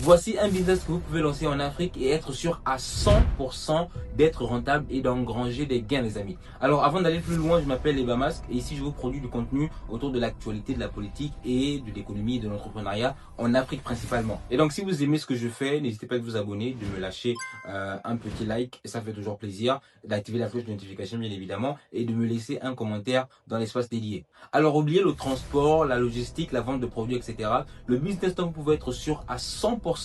Voici un business que vous pouvez lancer en Afrique et être sûr à 100% d'être rentable et d'engranger des gains, les amis. Alors, avant d'aller plus loin, je m'appelle Eba Mask et ici je vous produis du contenu autour de l'actualité, de la politique et de l'économie et de l'entrepreneuriat en Afrique principalement. Et donc, si vous aimez ce que je fais, n'hésitez pas à vous abonner, de me lâcher un petit like, et ça fait toujours plaisir, d'activer la cloche de notification bien évidemment et de me laisser un commentaire dans l'espace dédié. Alors, oubliez le transport, la logistique, la vente de produits, etc. Le business dont vous pouvez être sûr à 100%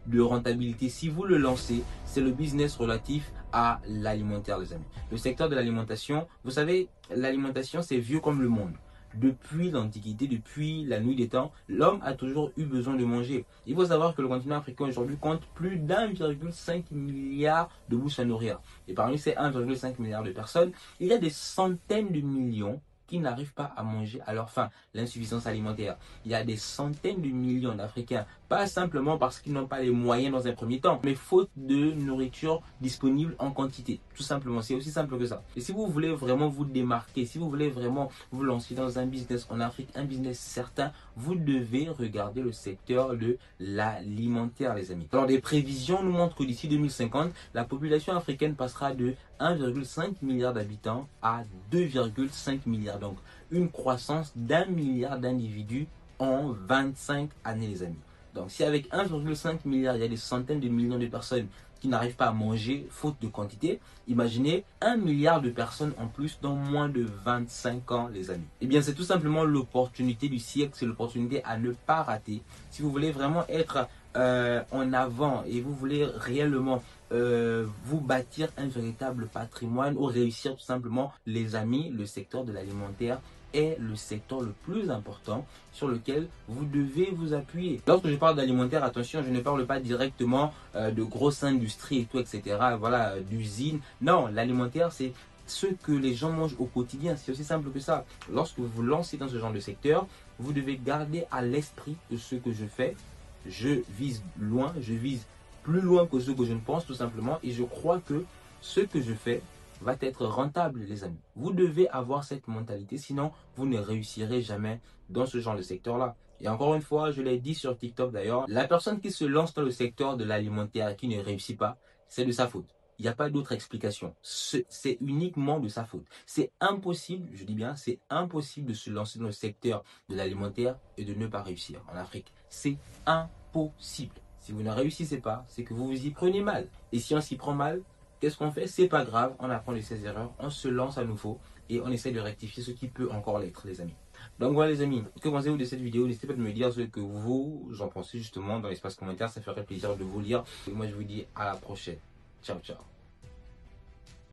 de rentabilité si vous le lancez, c'est le business relatif à l'alimentaire, les amis. Le secteur de l'alimentation, vous savez, l'alimentation c'est vieux comme le monde. Depuis l'Antiquité, depuis la nuit des temps, l'homme a toujours eu besoin de manger. Il faut savoir que le continent africain aujourd'hui compte plus d'1,5 milliard de bouches à nourrir. Et parmi ces 1,5 milliard de personnes, il y a des centaines de millions qui n'arrivent pas à manger à leur faim, l'insuffisance alimentaire. Il y a des centaines de millions d'Africains, pas simplement parce qu'ils n'ont pas les moyens dans un premier temps, mais faute de nourriture disponible en quantité. Tout simplement, c'est aussi simple que ça. Et si vous voulez vraiment vous démarquer, si vous voulez vraiment vous lancer dans un business en Afrique, un business certain, vous devez regarder le secteur de l'alimentaire, les amis. Alors, des prévisions nous montrent que d'ici 2050, la population africaine passera de 1,5 milliard d'habitants à 2,5 milliards. Donc, une croissance d'1 milliard d'individus en 25 années, les amis. Donc, si avec 1,5 milliard, il y a des centaines de millions de personnes qui n'arrivent pas à manger faute de quantité, imaginez 1 milliard de personnes en plus dans moins de 25 ans, les amis. Eh bien, c'est tout simplement l'opportunité du siècle, c'est l'opportunité à ne pas rater. Si vous voulez vraiment être en avant et vous voulez réellement vous bâtir un véritable patrimoine ou réussir tout simplement, les amis, le secteur de l'alimentaire est le secteur le plus important sur lequel vous devez vous appuyer. Lorsque je parle d'alimentaire, attention, je ne parle pas directement de grosses industries et tout, etc. Voilà, d'usines. Non, l'alimentaire, c'est ce que les gens mangent au quotidien. C'est aussi simple que ça. Lorsque vous vous lancez dans ce genre de secteur, vous devez garder à l'esprit que ce que je fais, je vise loin, je vise plus loin que ce que je ne pense tout simplement. Et je crois que ce que je fais va être rentable, les amis. Vous devez avoir cette mentalité, sinon vous ne réussirez jamais dans ce genre de secteur-là. Et encore une fois, je l'ai dit sur TikTok d'ailleurs, la personne qui se lance dans le secteur de l'alimentaire et qui ne réussit pas, c'est de sa faute. Il n'y a pas d'autre explication. C'est uniquement de sa faute. C'est impossible, je dis bien, c'est impossible de se lancer dans le secteur de l'alimentaire et de ne pas réussir en Afrique. C'est impossible. Si vous ne réussissez pas, c'est que vous vous y prenez mal. Et si on s'y prend mal, qu'est-ce qu'on fait? C'est pas grave, on apprend de ses erreurs, on se lance à nouveau et on essaie de rectifier ce qui peut encore l'être, les amis. Donc voilà les amis, que pensez-vous de cette vidéo? N'hésitez pas de me dire ce que vous en pensez justement dans l'espace commentaire, ça ferait plaisir de vous lire. Et moi je vous dis à la prochaine. Ciao, ciao.